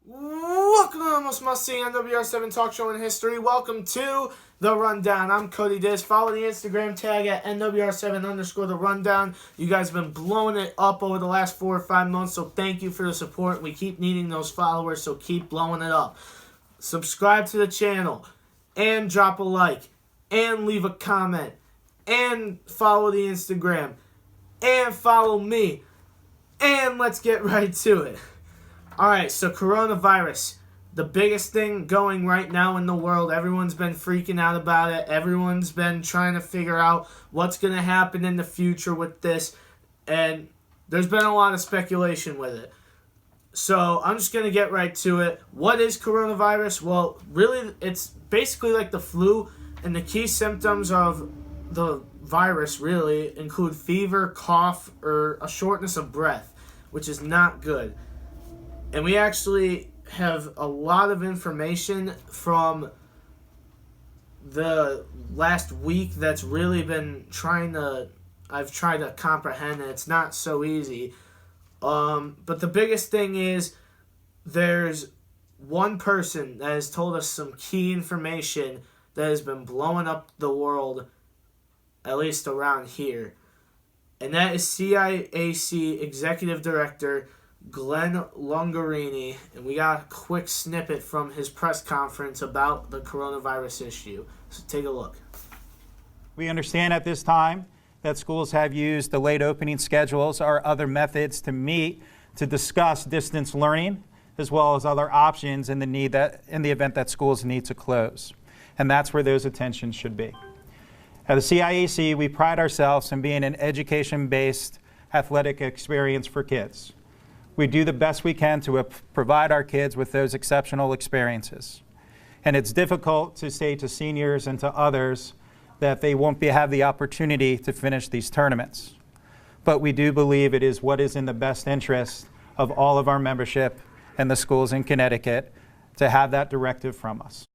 Welcome to the most must-see NWR7 talk show in history. Welcome to The Rundown. I'm Cody Dzis. Follow the Instagram tag at NWR7_The Rundown. You guys have been blowing it up over the last 4 or 5 months, so thank you for the support. We keep needing those followers, so keep blowing it up. Subscribe to the channel, and drop a like, and leave a comment, and follow the Instagram, and follow me, and let's get right to it. Alright, so coronavirus, the biggest thing going right now in the world. Everyone's been freaking out about it. Everyone's been trying to figure out what's going to happen in the future with this. And there's been a lot of speculation with it. So I'm just going to get right to it. What is coronavirus? Well, really, it's basically like the flu. And the key symptoms of the virus really include fever, cough, or a shortness of breath, which is not good. And we actually have a lot of information from the last week that's really been I've tried to comprehend it. It's not so easy. But the biggest thing is there's one person that has told us some key information that has been blowing up the world, at least around here. And that is CIAC Executive Director Glenn Longarini, and we got a quick snippet from his press conference about the coronavirus issue. So take a look. We understand at this time that schools have used delayed opening schedules or other methods to discuss distance learning, as well as other options in the event that schools need to close. And that's where those attentions should be. At the CIAC, we pride ourselves in being an education-based athletic experience for kids. We do the best we can to provide our kids with those exceptional experiences. And it's difficult to say to seniors and to others that they won't have the opportunity to finish these tournaments. But we do believe it is what is in the best interest of all of our membership and the schools in Connecticut to have that directive from us.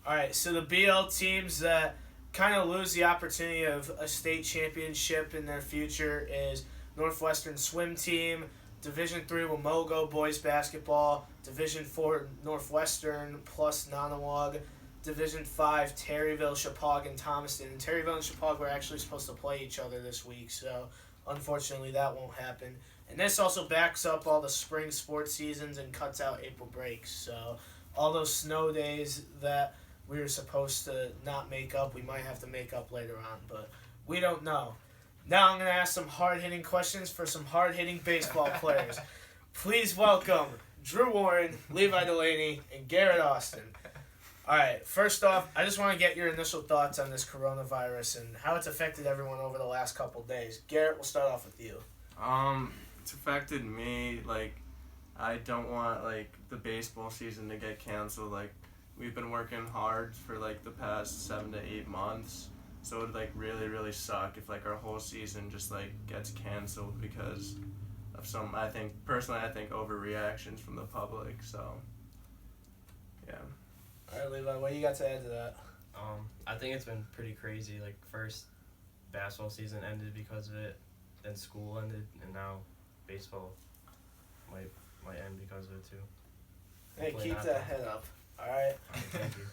All right, so the BL teams that kind of lose the opportunity of a state championship in their future is Northwestern swim team, Division III Wamogo boys basketball, Division IV Northwestern plus Nonawag, Division V Terryville, Chapag, and Thomaston. And Terryville and Chapag were actually supposed to play each other this week, so unfortunately that won't happen. And this also backs up all the spring sports seasons and cuts out April breaks. So all those snow days that we were supposed to not make up, we might have to make up later on, but we don't know. Now I'm going to ask some hard-hitting questions for some hard-hitting baseball players. Please welcome Drew Warren, Levi Delaney, and Garrett Austin. All right, first off, I just want to get your initial thoughts on this coronavirus and how it's affected everyone over the last couple of days. Garrett, we'll start off with you. It's affected me. I don't want, the baseball season to get canceled. We've been working hard for, the past 7 to 8 months. So it would really, really suck if our whole season just gets canceled because of some, I think overreactions from the public. So yeah. All right, Levi, what you got to add to that? I think it's been pretty crazy. First basketball season ended because of it, then school ended, and now baseball might end because of it too. Hey, Hopefully keep not, that though. head up. All right. Thank you.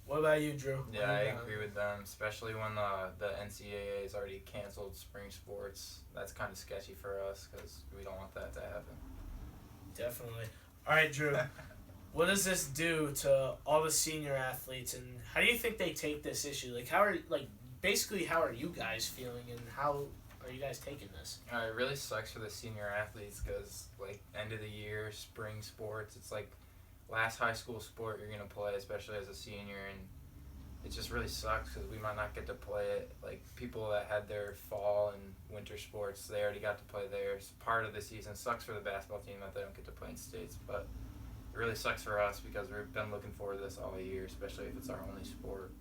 What about you, Drew? Yeah, I agree with them, especially when the NCAA has already canceled spring sports. That's kind of sketchy for us because we don't want that to happen. Definitely. All right, Drew. What does this do to all the senior athletes, and how do you think they take this issue? How are you guys feeling, and how are you guys taking this? It really sucks for the senior athletes because, end of the year, spring sports, it's last high school sport you're going to play, especially as a senior, and it just really sucks because we might not get to play it. People that had their fall and winter sports, they already got to play theirs. Part of the season sucks for the basketball team that they don't get to play in states, but it really sucks for us because we've been looking forward to this all year, especially if it's our only sport.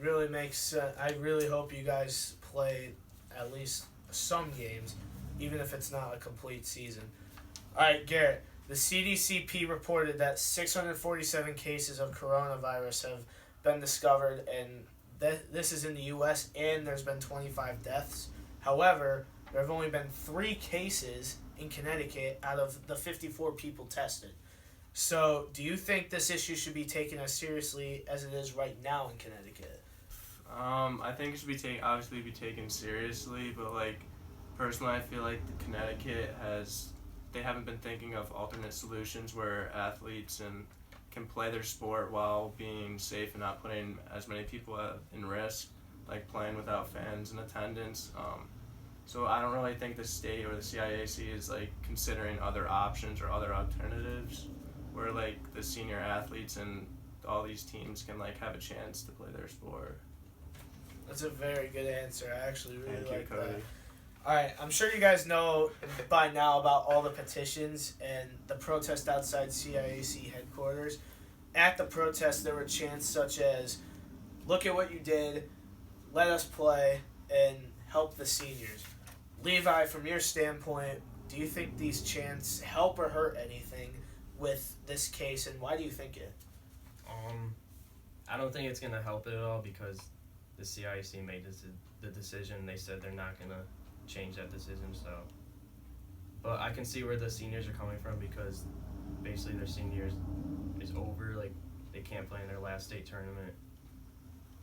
Really makes sense. I really hope you guys play at least some games, even if it's not a complete season. All right, Garrett. The CDCP reported that 647 cases of coronavirus have been discovered, and this is in the U.S., and there's been 25 deaths. However, there have only been 3 cases in Connecticut out of the 54 people tested. So, do you think this issue should be taken as seriously as it is right now in Connecticut? I think it should be obviously be taken seriously, but like personally, I feel like Connecticut they haven't been thinking of alternate solutions where athletes can play their sport while being safe and not putting as many people in risk, like playing without fans in attendance. So I don't really think the state or the CIAC is like considering other options or other alternatives where like the senior athletes and all these teams can like have a chance to play their sport. That's a very good answer. I actually really Thank like you, Cody. that. All right, I'm sure you guys know by now about all the petitions and the protest outside CIAC headquarters. At the protest, there were chants such as, "Look at what you did, let us play, and help the seniors." Levi, from your standpoint, do you think these chants help or hurt anything with this case, and why do you think it? I don't think it's going to help it at all because the CIC made the decision. They said they're not going to change that decision. So, but I can see where the seniors are coming from because basically their seniors is over. Like, they can't play in their last state tournament.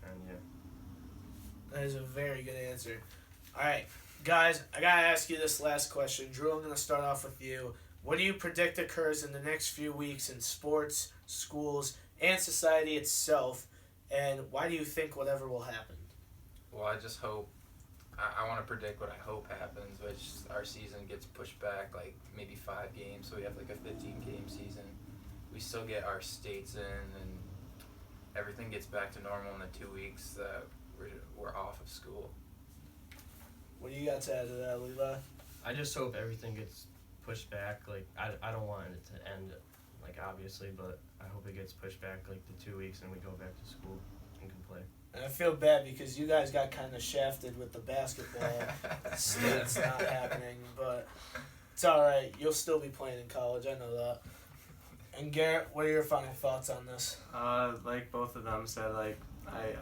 And, yeah. That is a very good answer. All right, guys, I got to ask you this last question. Drew, I'm going to start off with you. What do you predict occurs in the next few weeks in sports, schools, and society itself, and why do you think whatever will happen? Well, I just hope, I want to predict what I hope happens, which our season gets pushed back like maybe 5 games, so we have like a 15-game season. We still get our states in, and everything gets back to normal in the 2 weeks that we're off of school. What do you got to add to that, Levi? I just hope everything gets pushed back. Like, I don't want it to end, like, obviously, but I hope it gets pushed back, like, the 2 weeks and we go back to school and can play. And I feel bad because you guys got kind of shafted with the basketball. State's not happening, but it's all right. You'll still be playing in college. I know that. And Garrett, what are your final thoughts on this? Like both of them said, like I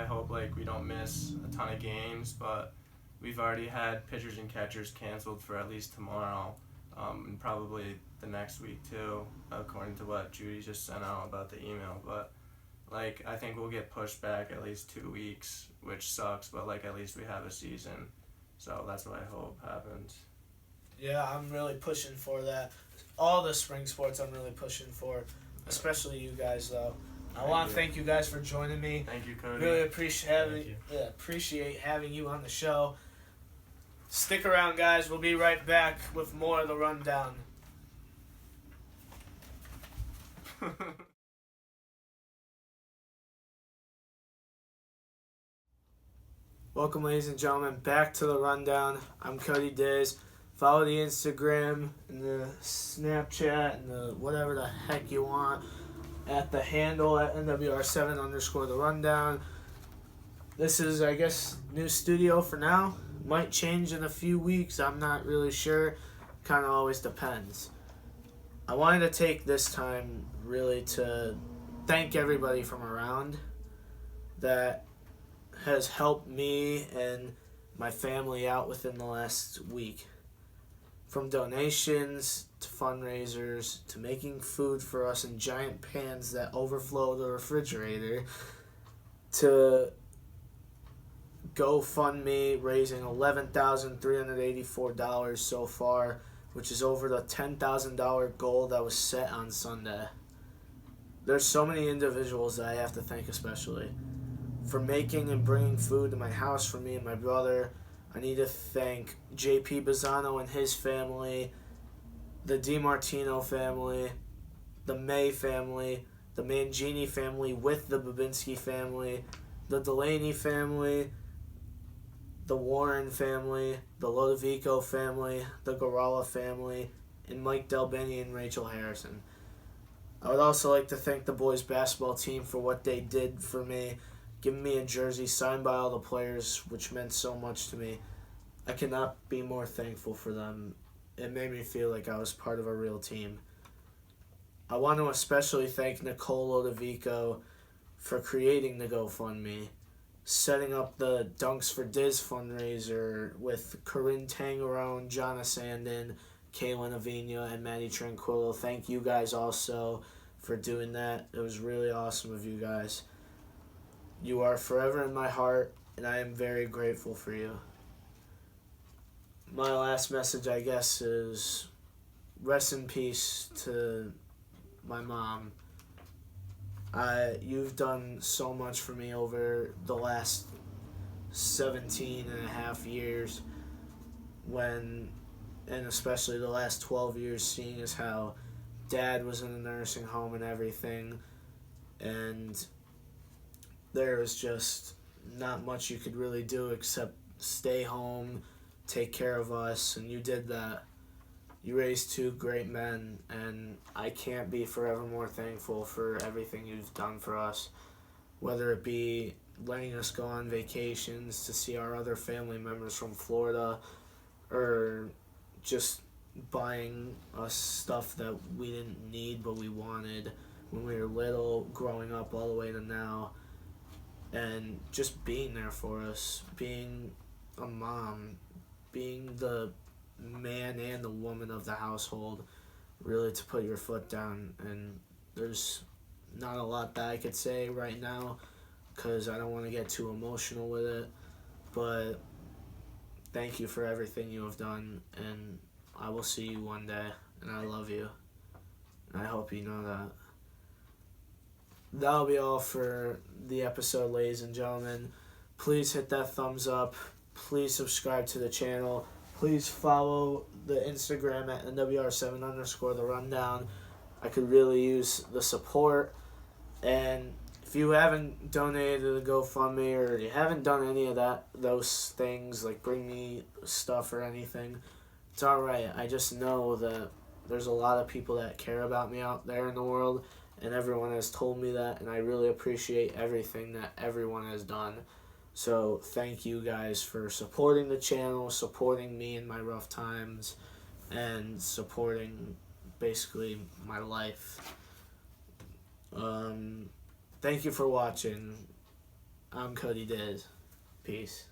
hope like we don't miss a ton of games, but we've already had pitchers and catchers canceled for at least tomorrow, and probably the next week too, according to what Judy just sent out about the email. But like I think we'll get pushed back at least 2 weeks, which sucks, but like at least we have a season. So that's what I hope happens. Yeah, I'm really pushing for that. All the spring sports I'm really pushing for, especially you guys though. I want to thank you guys for joining me. Thank you, Cody. Really appreciate having you on the show. Stick around, guys. We'll be right back with more of the rundown. Welcome, ladies and gentlemen, back to the rundown. I'm Cody Dzis. Follow the Instagram and the Snapchat and the whatever the heck you want at the handle at NWR7_the rundown. This is, I guess, new studio for now. Might change in a few weeks. I'm not really sure. Kind of always depends. I wanted to take this time really to thank everybody from around that has helped me and my family out within the last week. From donations to fundraisers to making food for us in giant pans that overflow the refrigerator to GoFundMe raising $11,384 so far, which is over the $10,000 goal that was set on Sunday. There's so many individuals that I have to thank especially for making and bringing food to my house for me and my brother. I need to thank JP Bazzano and his family, the DiMartino family, the May family, the Mangini family with the Babinski family, the Delaney family, the Warren family, the Lodovico family, the Garala family, and Mike Delbeni and Rachel Harrison. I would also like to thank the boys basketball team for what they did for me, giving me a jersey signed by all the players, which meant so much to me. I cannot be more thankful for them. It made me feel like I was part of a real team. I want to especially thank Nicole Lodovico for creating the GoFundMe, setting up the Dunks for Diz fundraiser with Corinne Tangerone, Jonna Sandin, Kaylin Avina and Maddie Tranquillo. Thank you guys also for doing that. It was really awesome of you guys. You are forever in my heart, and I am very grateful for you. My last message, I guess, is rest in peace to my mom. You've done so much for me over the last 17 and a half years, and especially the last 12 years, seeing as how Dad was in a nursing home and everything, and there was just not much you could really do except stay home, take care of us, and you did that. You raised two great men, and I can't be forever more thankful for everything you've done for us, whether it be letting us go on vacations to see our other family members from Florida, or just buying us stuff that we didn't need but we wanted when we were little, growing up all the way to now, and just being there for us, being a mom, being the man and the woman of the household, really to put your foot down. And there's not a lot that I could say right now because I don't want to get too emotional with it, but thank you for everything you have done, and I will see you one day, and I love you, and I hope you know that. That'll be all for the episode, ladies and gentlemen. Please hit that thumbs up. Please subscribe to the channel. Please follow the Instagram at NWR7_the rundown. I could really use the support. And if you haven't donated to the GoFundMe, or you haven't done any of those things, like bring me stuff or anything, it's alright. I just know that there's a lot of people that care about me out there in the world, and everyone has told me that, and I really appreciate everything that everyone has done. So thank you guys for supporting the channel, supporting me in my rough times, and supporting basically my life. Thank you for watching. I'm Cody Dzis. Peace.